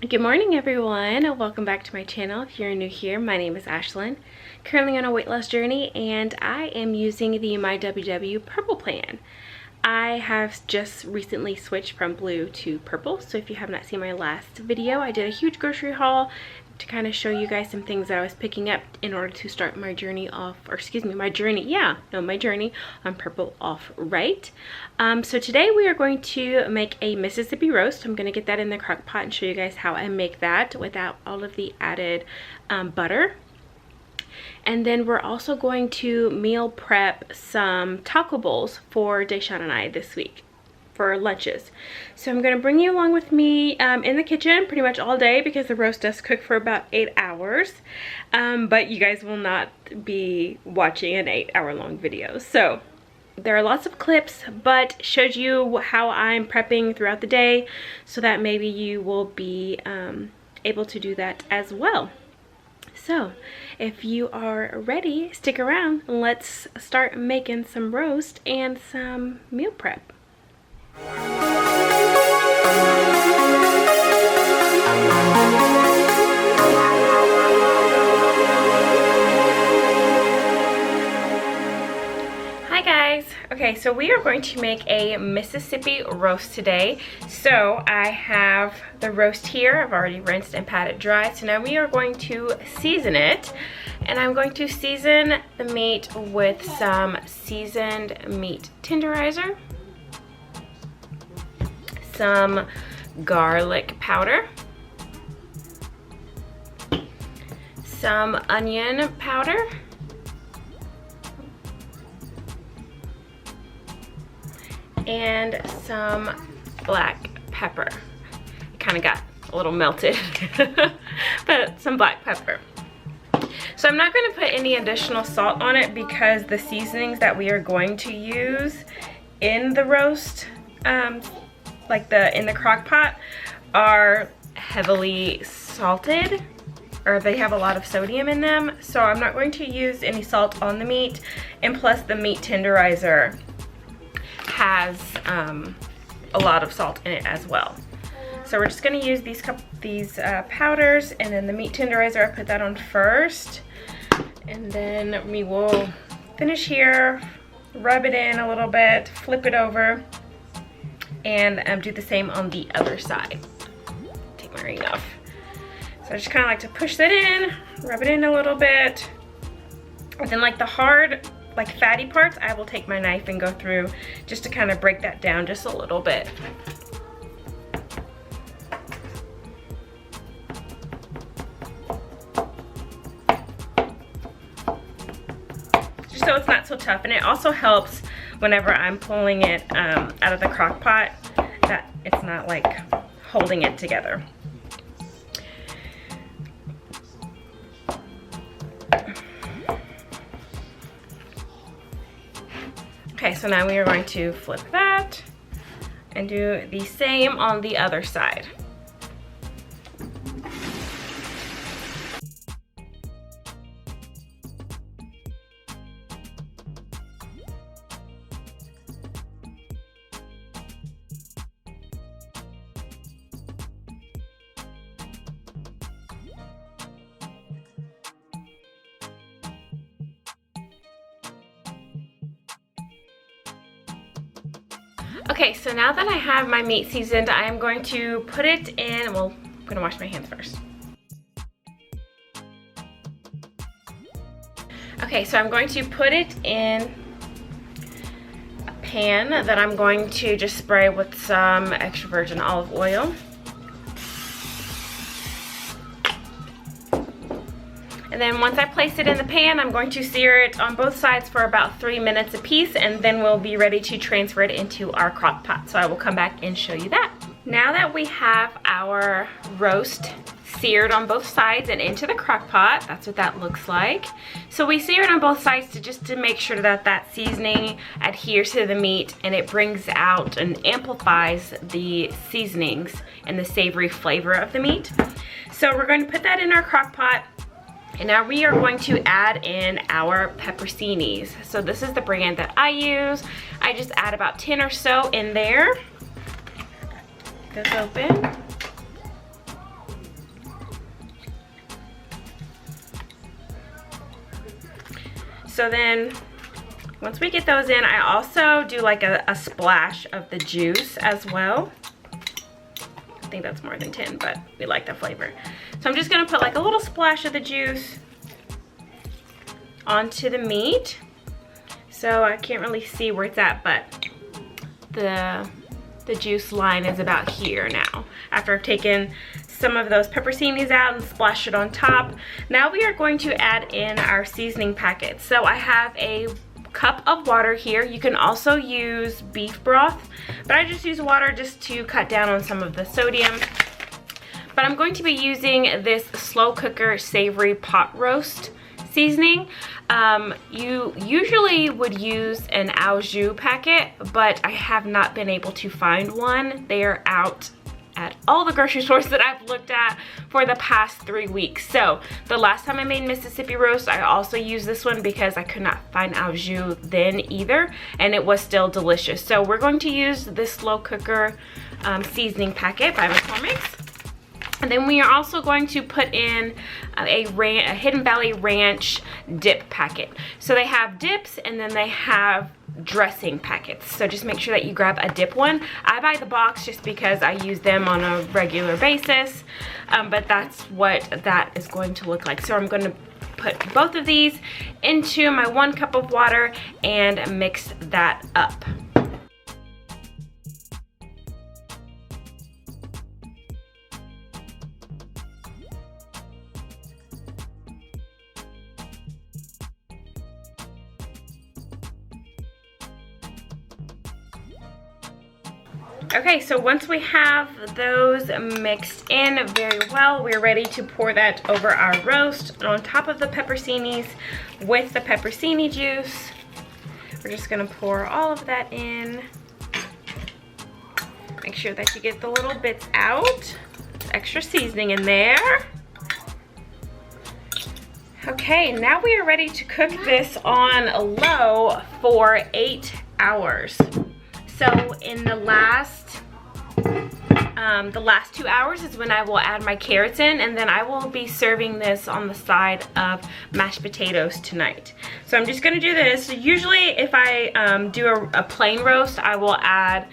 Good morning everyone, welcome back to my channel. If you're new here, my name is Ashlyn, currently on a weight loss journey, and I am using the Myww purple plan. I have just recently switched from blue to purple, so if you have not seen my last video, I did a huge grocery haul to kind of show you guys some things that I was picking up in order to start my journey off, or excuse me, my journey on purple off right. So today we are going to make a Mississippi roast. I'm going to get that in the crock pot and show you guys how I make that without all of the added butter. And then we're also going to meal prep some taco bowls for Deshawn and I this week for lunches. So I'm going to bring you along with me in the kitchen pretty much all day because the roast does cook for about 8 hours. But you guys will not be watching an 8-hour long video. So there are lots of clips, but shows you how I'm prepping throughout the day so that maybe you will be able to do that as well. So if you are ready, stick around and let's start making some roast and some meal prep. Hi guys. Okay, so we are going to make a Mississippi roast today. So I have the roast here. I've already rinsed and patted dry. So now we are going to season it. And I'm going to season the meat with some seasoned meat tenderizer, some garlic powder, some onion powder, and some black pepper. It kind of got a little melted, but some black pepper. So I'm not going to put any additional salt on it because the seasonings that we are going to use in the roast, like in the crock pot, are heavily salted, or they have a lot of sodium in them. So I'm not going to use any salt on the meat, and plus the meat tenderizer has a lot of salt in it as well. So we're just going to use these powders, and then the meat tenderizer, I put that on first, and then we will finish here, rub it in a little bit, flip it over, and do the same on the other side. Take my ring off. So I just kind of like to push that in, rub it in a little bit, and then like the hard, like fatty parts, I will take my knife and go through just to kind of break that down just a little bit. Just so it's not so tough, and it also helps whenever I'm pulling it out of the crock pot that it's not like holding it together. Okay, so now we are going to flip that and do the same on the other side. Okay, so now that I have my meat seasoned, I am going to put it in, well, I'm gonna wash my hands first. Okay, so I'm going to put it in a pan that I'm going to just spray with some extra virgin olive oil. And then once I place it in the pan, I'm going to sear it on both sides for about 3 minutes apiece, and then we'll be ready to transfer it into our crock pot. So I will come back and show you that. Now that we have our roast seared on both sides and into the crock pot, that's what that looks like. So we sear it on both sides just to make sure that that seasoning adheres to the meat, and it brings out and amplifies the seasonings and the savory flavor of the meat. So we're going to put that in our crock pot. And now we are going to add in our pepperoncinis. So this is the brand that I use. I just add about 10 or so in there. This open. So then once we get those in, I also do like a splash of the juice as well. I think that's more than 10, but we like the flavor. So I'm just gonna put like a little splash of the juice onto the meat. So I can't really see where it's at, but the juice line is about here now. After I've taken some of those pepperoncinis out and splashed it on top. Now we are going to add in our seasoning packets. So I have a cup of water here. You can also use beef broth, but I just use water just to cut down on some of the sodium. But I'm going to be using this slow cooker savory pot roast seasoning. You usually would use an au jus packet, but I have not been able to find one. They are out at all the grocery stores that I've looked at for the past 3 weeks. So the last time I made Mississippi roast, I also used this one because I could not find au jus then either, and it was still delicious. So we're going to use this slow cooker seasoning packet by McCormick's. And then we are also going to put in a Hidden Valley Ranch dip packet. So they have dips and then they have dressing packets. So just make sure that you grab a dip one. I buy the box just because I use them on a regular basis, but that's what that is going to look like. So I'm going to put both of these into my 1 cup of water and mix that up. Okay, so once we have those mixed in very well, we're ready to pour that over our roast on top of the pepperoncinis with the pepperoni juice. We're just gonna pour all of that in. Make sure that you get the little bits out. Extra seasoning in there. Okay, now we are ready to cook this on low for 8 hours. So in the last 2 hours is when I will add my carrots in, and then I will be serving this on the side of mashed potatoes tonight. So I'm just gonna do this. Usually if I do a plain roast, I will add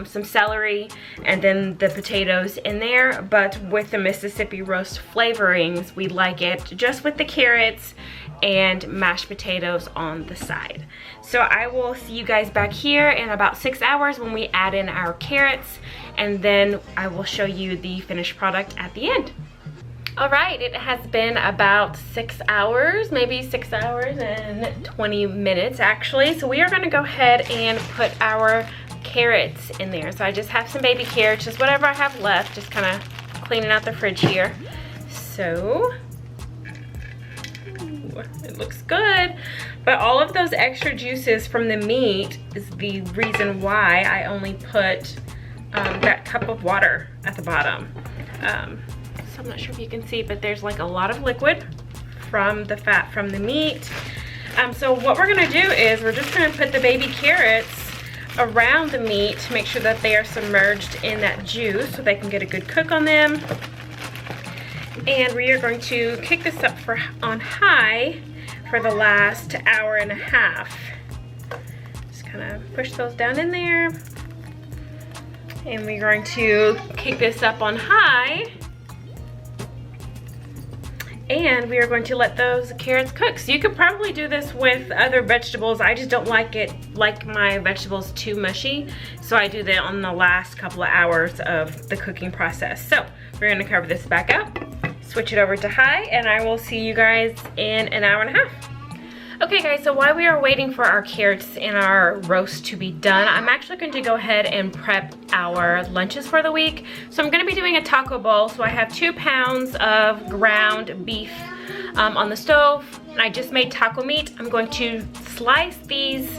some celery and then the potatoes in there, but with the Mississippi roast flavorings, we like it just with the carrots and mashed potatoes on the side. So I will see you guys back here in about 6 hours when we add in our carrots, and then I will show you the finished product at the end. All right, it has been about 6 hours, maybe 6 hours and 20 minutes actually. So we are gonna go ahead and put our carrots in there. So I just have some baby carrots, just whatever I have left, just kind of cleaning out the fridge here. So it looks good, but all of those extra juices from the meat is the reason why I only put that cup of water at the bottom. So I'm not sure if you can see, but there's like a lot of liquid from the fat from the meat. So what we're gonna do is we're just gonna put the baby carrots around the meat to make sure that they are submerged in that juice so they can get a good cook on them. And we are going to kick this up on high for the last hour and a half. Just kind of push those down in there. And we're going to kick this up on high. And we are going to let those carrots cook. So you could probably do this with other vegetables. I just don't like my vegetables too mushy. So I do that on the last couple of hours of the cooking process. So we're gonna cover this back up, switch it over to high, and I will see you guys in an hour and a half. Okay guys, so while we are waiting for our carrots and our roast to be done, I'm actually going to go ahead and prep our lunches for the week. So I'm going to be doing a taco bowl. So I have 2 pounds of ground beef on the stove. I just made taco meat. I'm going to slice these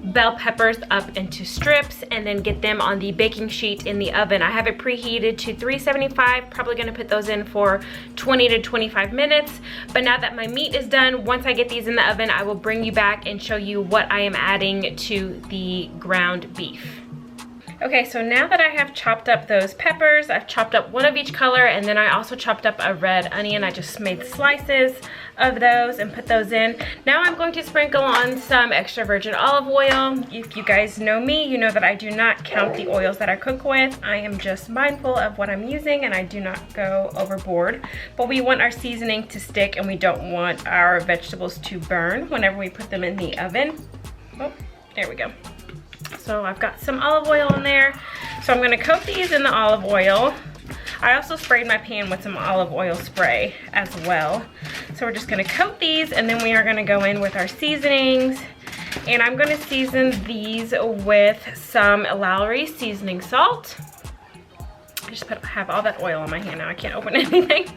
bell peppers up into strips and then get them on the baking sheet in the oven. I have it preheated to 375, probably gonna put those in for 20 to 25 minutes. But now that my meat is done, once I get these in the oven, I will bring you back and show you what I am adding to the ground beef. Okay, so now that I have chopped up those peppers, I've chopped up one of each color, and then I also chopped up a red onion. I just made slices of those and put those in. Now I'm going to sprinkle on some extra virgin olive oil. If you guys know me, you know that I do not count the oils that I cook with. I am just mindful of what I'm using and I do not go overboard. But we want our seasoning to stick and we don't want our vegetables to burn whenever we put them in the oven. Oh, there we go. So I've got some olive oil in there. So I'm gonna coat these in the olive oil. I also sprayed my pan with some olive oil spray as well. So we're just gonna coat these and then we are gonna go in with our seasonings. And I'm gonna season these with some Lowry seasoning salt. I just have all that oil on my hand now, I can't open anything. So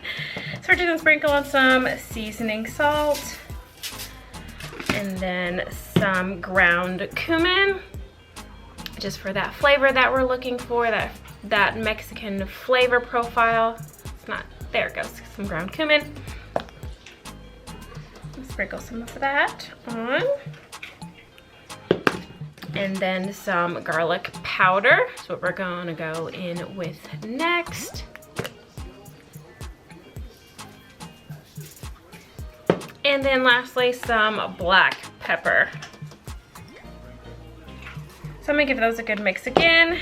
we're just gonna sprinkle on some seasoning salt and then some ground cumin, just for that flavor that we're looking for, that Mexican flavor profile. It's not, there it goes, some ground cumin. Sprinkle some of that on. And then some garlic powder. That's what we're gonna go in with next. And then lastly, some black pepper. So I'm gonna give those a good mix again.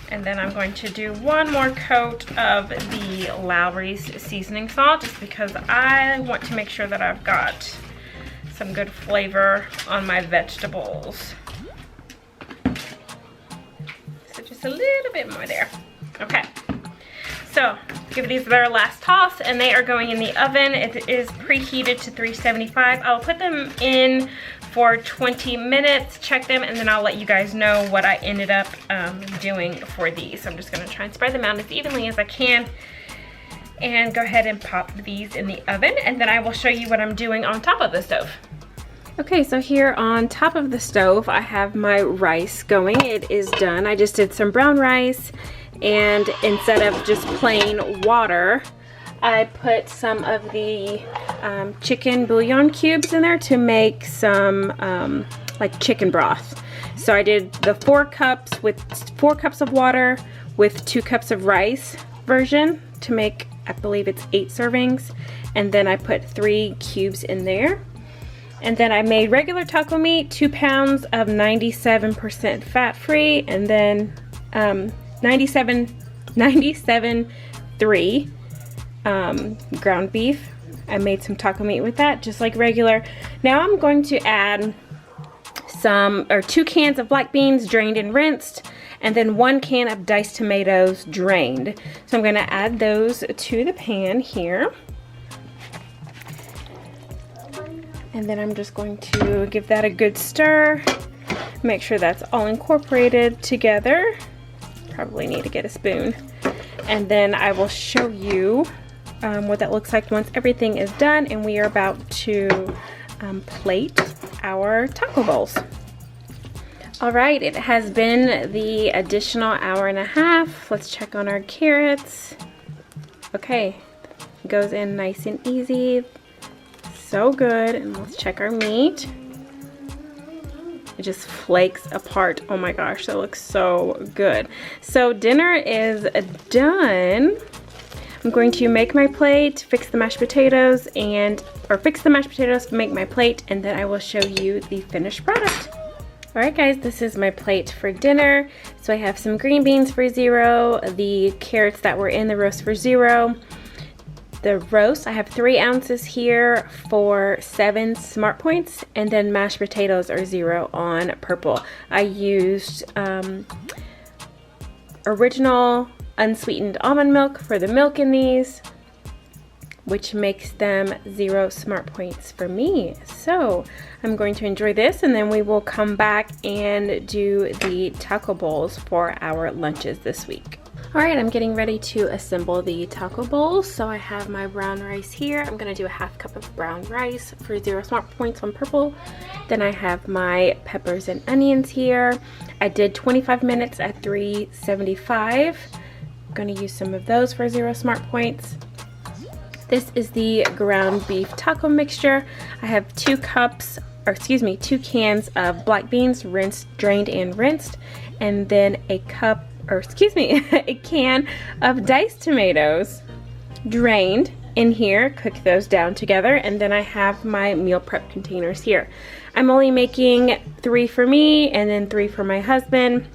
And then I'm going to do one more coat of the Lowry's seasoning salt, just because I want to make sure that I've got some good flavor on my vegetables. So just a little bit more there. Okay. So give these their last toss and they are going in the oven. It is preheated to 375. I'll put them in for 20 minutes, check them, and then I'll let you guys know what I ended up doing for these. So I'm just gonna try and spread them out as evenly as I can and go ahead and pop these in the oven, and then I will show you what I'm doing on top of the stove. Okay, so here on top of the stove, I have my rice going. It is done. I just did some brown rice, and instead of just plain water, I put some of the chicken bouillon cubes in there to make some like chicken broth. So I did the 4 cups with 4 cups of water with 2 cups of rice version to make, I believe it's 8 servings. And then I put 3 cubes in there. And then I made regular taco meat, 2 pounds of 97% fat-free, and then 97.3 ground beef. I made some taco meat with that, just like regular. Now I'm going to add 2 cans of black beans drained and rinsed, and then 1 can of diced tomatoes drained. So I'm going to add those to the pan here. And then I'm just going to give that a good stir. Make sure that's all incorporated together. Probably need to get a spoon. And then I will show you what that looks like once everything is done and we are about to plate our taco bowls. All right, it has been the additional hour and a half. Let's check on our carrots. Okay, it goes in nice and easy. So good. And let's check our meat. It just flakes apart. Oh my gosh, that looks so good. So dinner is done. I'm going to make my plate, fix the mashed potatoes, fix the mashed potatoes, make my plate, and then I will show you the finished product. All right guys, this is my plate for dinner. So I have some green beans for 0, the carrots that were in the roast for 0. The roast, I have 3 ounces here for 7 smart points, and then mashed potatoes are 0 on purple. I used original unsweetened almond milk for the milk in these, which makes them 0 smart points for me. So I'm going to enjoy this, and then we will come back and do the taco bowls for our lunches this week. All right, I'm getting ready to assemble the taco bowls. So I have my brown rice here. I'm gonna do a 1/2 cup of brown rice for 0 smart points on purple. Then I have my peppers and onions here. I did 25 minutes at 375. I'm gonna use some of those for 0 smart points. This is the ground beef taco mixture. I have 2 cups or excuse me, 2 cans of black beans, rinsed, drained, and rinsed, and then a cup, or excuse me, a can of diced tomatoes, drained, in here. Cook those down together, and then I have my meal prep containers here. I'm only making 3 for me and then 3 for my husband,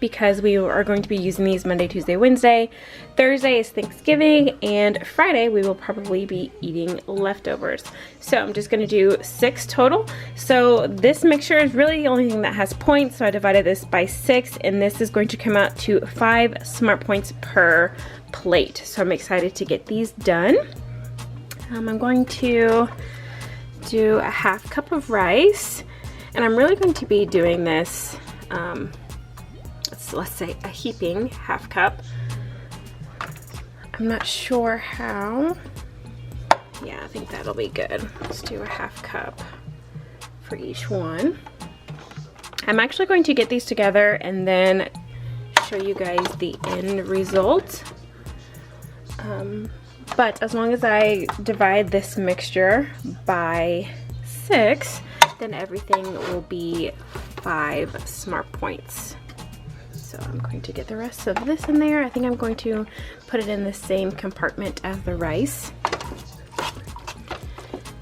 because we are going to be using these Monday, Tuesday, Wednesday. Thursday is Thanksgiving, and Friday we will probably be eating leftovers. So I'm just gonna do 6 total. So this mixture is really the only thing that has points, so I divided this by 6, and this is going to come out to 5 smart points per plate. So I'm excited to get these done. I'm going to do a 1/2 cup of rice, and I'm really going to be doing this let's say a heaping 1/2 cup. I'm not sure how. Yeah, I think that'll be good. Let's do a 1/2 cup for each one. I'm actually going to get these together and then show you guys the end result. But as long as I divide this mixture by 6, then everything will be 5 smart points. So I'm going to get the rest of this in there. I think I'm going to put it in the same compartment as the rice.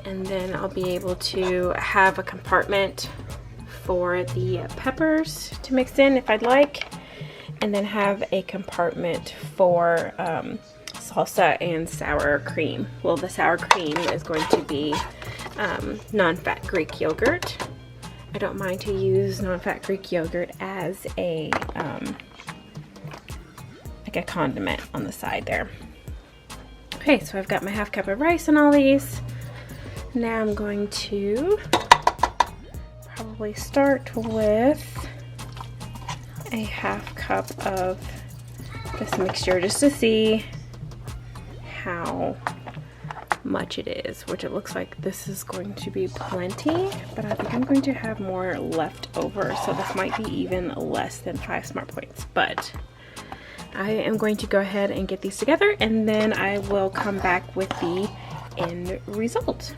And then I'll be able to have a compartment for the peppers to mix in if I'd like. And then have a compartment for salsa and sour cream. Well, the sour cream is going to be non-fat Greek yogurt. I don't mind to use non-fat Greek yogurt as a like a condiment on the side there. Okay, so I've got my 1/2 cup of rice and all these. Now I'm going to probably start with a 1/2 cup of this mixture just to see how much it is, which it looks like this is going to be plenty, but I think I'm going to have more left over, so this might be even less than 5 smart points. But I am going to go ahead and get these together, and then I will come back with the end result.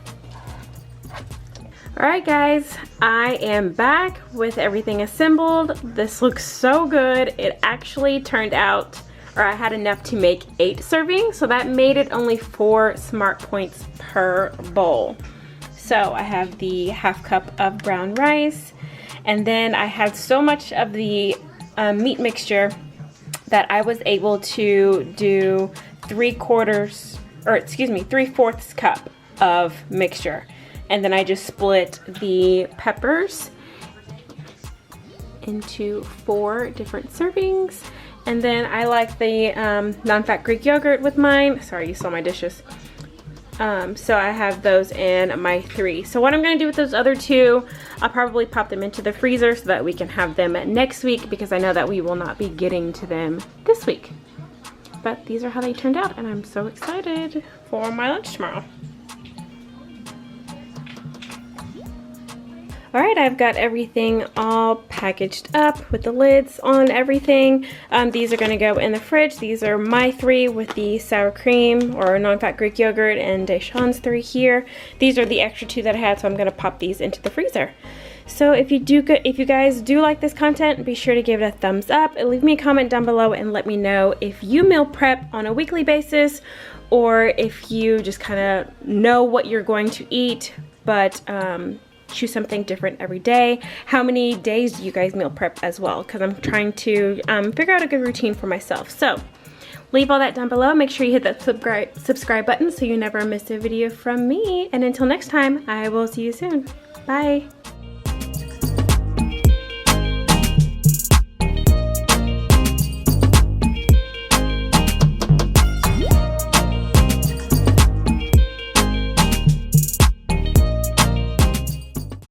Alright guys, I am back with everything assembled. This looks so good. It actually turned out, or I had enough to make 8 servings, so that made it only 4 smart points per bowl. So I have the 1/2 cup of brown rice, and then I had so much of the meat mixture that I was able to do 3/4 cup of mixture. And then I just split the peppers into 4 different servings. And then I like the non-fat Greek yogurt with mine. Sorry, you saw my dishes. So I have those in my 3. So what I'm going to do with those other 2, I'll probably pop them into the freezer so that we can have them next week, because I know that we will not be getting to them this week. But these are how they turned out, and I'm so excited for my lunch tomorrow. Alright, I've got everything all packaged up with the lids on everything. These are going to go in the fridge. These are my 3 with the sour cream or non-fat Greek yogurt, and Deshawn's 3 here. These are the extra 2 that I had, so I'm going to pop these into the freezer. So if you guys do like this content, be sure to give it a thumbs up. Leave me a comment down below and let me know if you meal prep on a weekly basis, or if you just kind of know what you're going to eat, but choose something different every day. How many days do you guys meal prep as well? Because I'm trying to figure out a good routine for myself. So leave all that down below. Make sure you hit that subscribe button so you never miss a video from me. And until next time, I will see you soon. Bye.